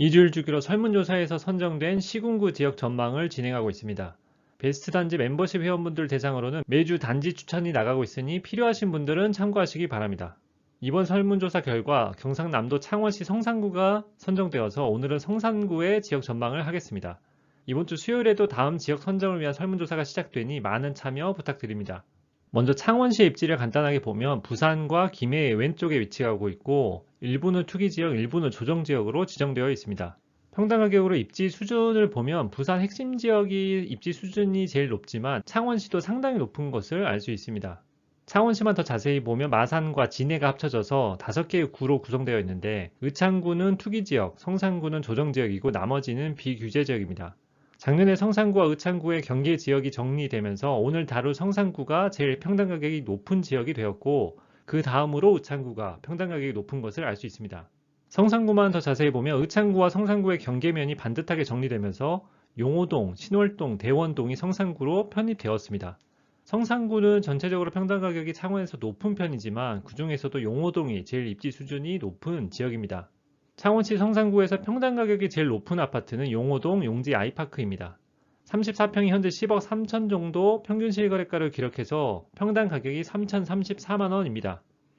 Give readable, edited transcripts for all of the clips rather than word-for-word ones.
2주일 주기로 설문조사에서 선정된 시군구 지역 전망을 진행하고 있습니다. 베스트 단지 멤버십 회원분들 대상으로는 매주 단지 추천이 나가고 있으니 필요하신 분들은 참고하시기 바랍니다. 이번 설문조사 결과 경상남도 창원시 성산구가 선정되어서 오늘은 성산구의 지역 전망을 하겠습니다. 이번 주 수요일에도 다음 지역 선정을 위한 설문조사가 시작되니 많은 참여 부탁드립니다. 먼저 창원시의 입지를 간단하게 보면 부산과 김해의 왼쪽에 위치하고 있고 일부는 투기지역, 일부는 조정지역으로 지정되어 있습니다. 평당 가격으로 입지 수준을 보면 부산 핵심 지역이 입지 수준이 제일 높지만 창원시도 상당히 높은 것을 알 수 있습니다. 창원시만 더 자세히 보면 마산과 진해가 합쳐져서 5개의 구로 구성되어 있는데 의창구는 투기지역, 성산구는 조정지역이고 나머지는 비규제지역입니다. 작년에 성산구와 의창구의 경계 지역이 정리되면서 오늘 다룰 성산구가 제일 평당 가격이 높은 지역이 되었고 그 다음으로 의창구가 평당 가격이 높은 것을 알 수 있습니다. 성산구만 더 자세히 보면 의창구와 성산구의 경계면이 반듯하게 정리되면서 용호동, 신월동, 대원동이 성산구로 편입되었습니다. 성산구는 전체적으로 평당 가격이 창원에서 높은 편이지만 그 중에서도 용호동이 제일 입지 수준이 높은 지역입니다. 창원시 성산구에서 평당 가격이 제일 높은 아파트는 용호동 용지 아이파크입니다. 34평이 현재 10억 3천 정도 평균 실거래가를 기록해서 평당 가격이 3,034만원입니다.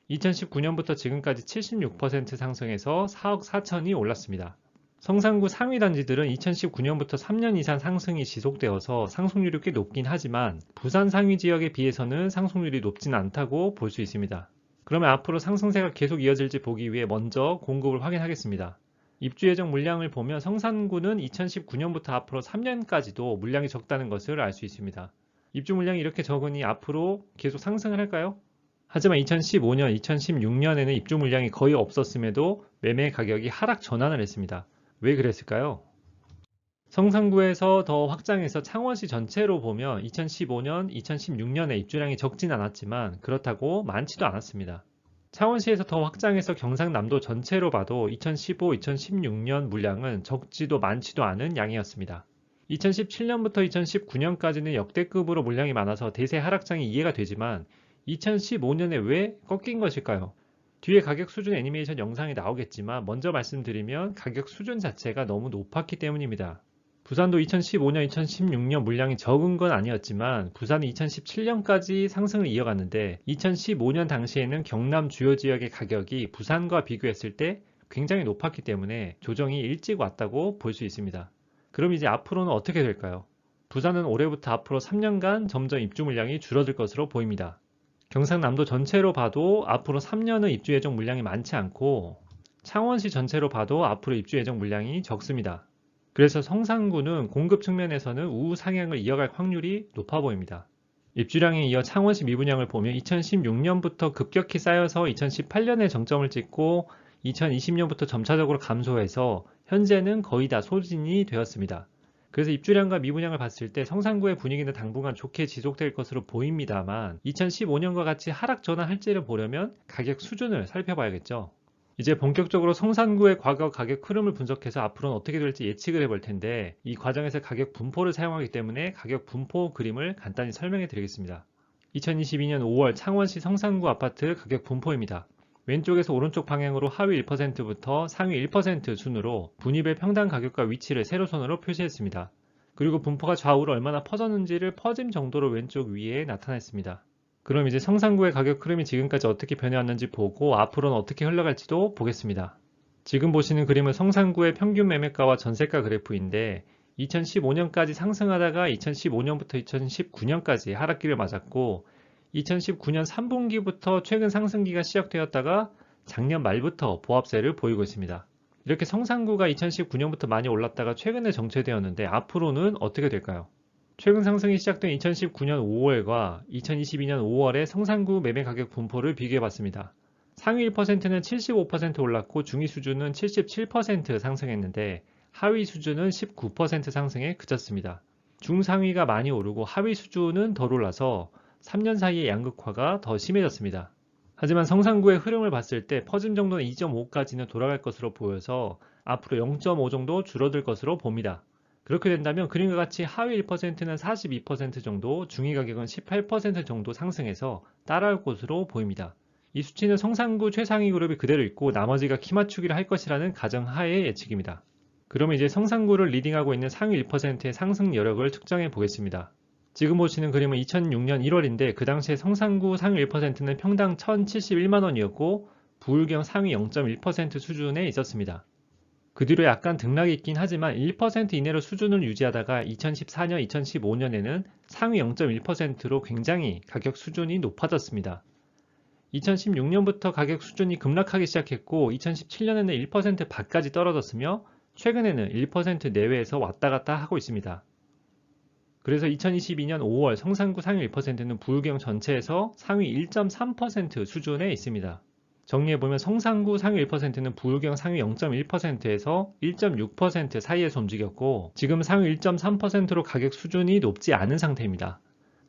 2019년부터 지금까지 76% 상승해서 4억 4천이 올랐습니다. 성산구 상위 단지들은 2019년부터 3년 이상 상승이 지속되어서 상승률이 꽤 높긴 하지만 부산 상위 지역에 비해서는 상승률이 높진 않다고 볼 수 있습니다. 그러면 앞으로 상승세가 계속 이어질지 보기 위해 먼저 공급을 확인하겠습니다. 입주 예정 물량을 보면 성산구는 2019년부터 앞으로 3년까지도 물량이 적다는 것을 알 수 있습니다. 입주 물량이 이렇게 적으니 앞으로 계속 상승을 할까요? 하지만 2015년, 2016년에는 입주 물량이 거의 없었음에도 매매 가격이 하락 전환을 했습니다. 왜 그랬을까요? 성산구에서 더 확장해서 창원시 전체로 보면 2015년, 2016년에 입주량이 적진 않았지만 그렇다고 많지도 않았습니다. 창원시에서 더 확장해서 경상남도 전체로 봐도 2015, 2016년 물량은 적지도 많지도 않은 양이었습니다. 2017년부터 2019년까지는 역대급으로 물량이 많아서 대세 하락장이 이해가 되지만 2015년에 왜 꺾인 것일까요? 뒤에 가격 수준 애니메이션 영상이 나오겠지만 먼저 말씀드리면 가격 수준 자체가 너무 높았기 때문입니다. 부산도 2015년, 2016년 물량이 적은 건 아니었지만 부산이 2017년까지 상승을 이어갔는데 2015년 당시에는 경남 주요 지역의 가격이 부산과 비교했을 때 굉장히 높았기 때문에 조정이 일찍 왔다고 볼 수 있습니다. 그럼 이제 앞으로는 어떻게 될까요? 부산은 올해부터 앞으로 3년간 점점 입주 물량이 줄어들 것으로 보입니다. 경상남도 전체로 봐도 앞으로 3년은 입주 예정 물량이 많지 않고 창원시 전체로 봐도 앞으로 입주 예정 물량이 적습니다. 그래서 성산구는 공급 측면에서는 우상향을 이어갈 확률이 높아 보입니다. 입주량에 이어 창원시 미분양을 보면 2016년부터 급격히 쌓여서 2018년에 정점을 찍고 2020년부터 점차적으로 감소해서 현재는 거의 다 소진이 되었습니다. 그래서 입주량과 미분양을 봤을 때 성산구의 분위기는 당분간 좋게 지속될 것으로 보입니다만 2015년과 같이 하락 전환할지를 보려면 가격 수준을 살펴봐야겠죠. 이제 본격적으로 성산구의 과거 가격 흐름을 분석해서 앞으로는 어떻게 될지 예측을 해볼 텐데 이 과정에서 가격 분포를 사용하기 때문에 가격 분포 그림을 간단히 설명해 드리겠습니다. 2022년 5월 창원시 성산구 아파트 가격 분포입니다. 왼쪽에서 오른쪽 방향으로 하위 1%부터 상위 1% 순으로 분위별 평당 가격과 위치를 세로선으로 표시했습니다. 그리고 분포가 좌우로 얼마나 퍼졌는지를 퍼짐 정도로 왼쪽 위에 나타냈습니다. 그럼 이제 성산구의 가격 흐름이 지금까지 어떻게 변해왔는지 보고 앞으로는 어떻게 흘러갈지도 보겠습니다. 지금 보시는 그림은 성산구의 평균 매매가와 전세가 그래프인데 2015년까지 상승하다가 2015년부터 2019년까지 하락기를 맞았고 2019년 3분기부터 최근 상승기가 시작되었다가 작년 말부터 보합세를 보이고 있습니다. 이렇게 성산구가 2019년부터 많이 올랐다가 최근에 정체되었는데 앞으로는 어떻게 될까요? 최근 상승이 시작된 2019년 5월과 2022년 5월의 성산구 매매 가격 분포를 비교해 봤습니다. 상위 1%는 75% 올랐고 중위 수준은 77% 상승했는데 하위 수준은 19% 상승에 그쳤습니다. 중상위가 많이 오르고 하위 수준은 덜 올라서 3년 사이의 양극화가 더 심해졌습니다. 하지만 성산구의 흐름을 봤을 때 퍼짐 정도는 2.5까지는 돌아갈 것으로 보여서 앞으로 0.5 정도 줄어들 것으로 봅니다. 그렇게 된다면 그림과 같이 하위 1%는 42% 정도, 중위 가격은 18% 정도 상승해서 따라올 것으로 보입니다. 이 수치는 성산구 최상위 그룹이 그대로 있고 나머지가 키 맞추기를 할 것이라는 가정하에 예측입니다. 그러면 이제 성산구를 리딩하고 있는 상위 1%의 상승 여력을 측정해 보겠습니다. 지금 보시는 그림은 2006년 1월인데 그 당시에 성산구 상위 1%는 평당 1,071만원이었고 부울경 상위 0.1% 수준에 있었습니다. 그 뒤로 약간 등락이 있긴 하지만 1% 이내로 수준을 유지하다가 2014년, 2015년에는 상위 0.1%로 굉장히 가격 수준이 높아졌습니다. 2016년부터 가격 수준이 급락하기 시작했고 2017년에는 1% 밖까지 떨어졌으며 최근에는 1% 내외에서 왔다 갔다 하고 있습니다. 그래서 2022년 5월 성산구 상위 1%는 부울경 전체에서 상위 1.3% 수준에 있습니다. 정리해보면 성산구 상위 1%는 부울경 상위 0.1%에서 1.6% 사이에서 움직였고 지금 상위 1.3%로 가격 수준이 높지 않은 상태입니다.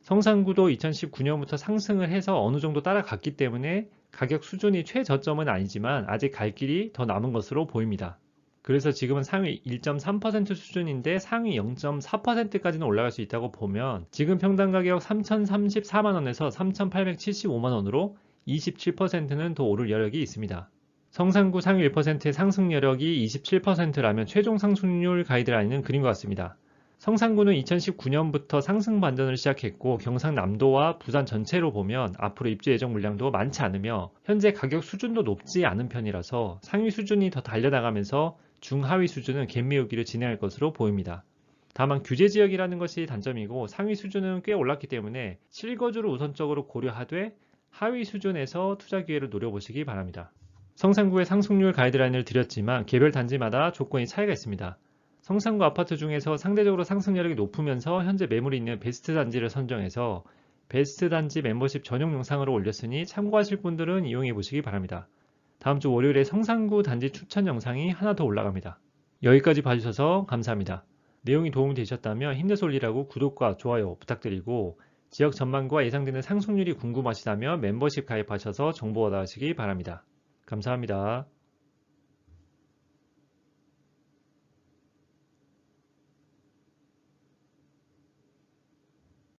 성산구도 2019년부터 상승을 해서 어느 정도 따라갔기 때문에 가격 수준이 최저점은 아니지만 아직 갈 길이 더 남은 것으로 보입니다. 그래서 지금은 상위 1.3% 수준인데 상위 0.4%까지는 올라갈 수 있다고 보면 지금 평당 가격 3,034만원에서 3,875만원으로 27%는 더 오를 여력이 있습니다. 성산구 상위 1%의 상승 여력이 27%라면 최종 상승률 가이드라인은 그린 것 같습니다. 성산구는 2019년부터 상승 반전을 시작했고 경상남도와 부산 전체로 보면 앞으로 입주 예정 물량도 많지 않으며 현재 가격 수준도 높지 않은 편이라서 상위 수준이 더 달려나가면서 중하위 수준은 갭매우기를 진행할 것으로 보입니다. 다만 규제 지역이라는 것이 단점이고 상위 수준은 꽤 올랐기 때문에 실거주를 우선적으로 고려하되 하위 수준에서 투자 기회를 노려보시기 바랍니다. 성산구의 상승률 가이드라인을 드렸지만 개별 단지마다 조건이 차이가 있습니다. 성산구 아파트 중에서 상대적으로 상승 여력이 높으면서 현재 매물이 있는 베스트 단지를 선정해서 베스트 단지 멤버십 전용 영상으로 올렸으니 참고하실 분들은 이용해 보시기 바랍니다. 다음 주 월요일에 성산구 단지 추천 영상이 하나 더 올라갑니다. 여기까지 봐주셔서 감사합니다. 내용이 도움이 되셨다면 힘내서 올리라고 구독과 좋아요 부탁드리고 지역 전망과 예상되는 상승률이 궁금하시다면 멤버십 가입하셔서 정보 얻어가시기 바랍니다. 감사합니다.